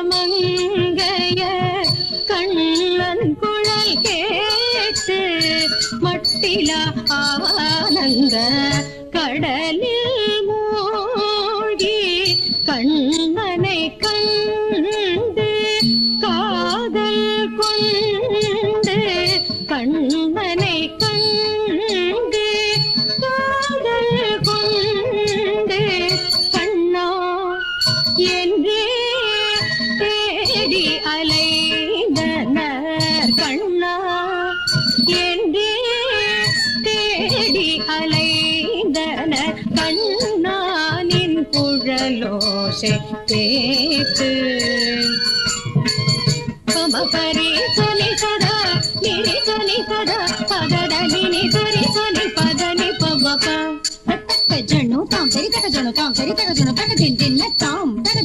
கட்டிளமங்கைய கண்ணன் குழல் கேட்டு மட்டில ஆனந்த கடலில் மூழ்கி கண்ணனை கண்டு காதல் கொண்டு கண்ணனை கண்டு காதல் கொண்டு கண்ணா என்றே தேடி அலைந்தனர் கண்ணா என்றே தேடி அலைந்தனர் கண்ணானின் குழலோசை கேட்டு பமபரி சொனி சதா நிரி சொனி சதா பதட நினி சொரி சொனி பதனி பமப ஜனு தாம் சரி தக ஜனு தாம் சரி தக ஜனு தக தின் தின்ன தாம் தக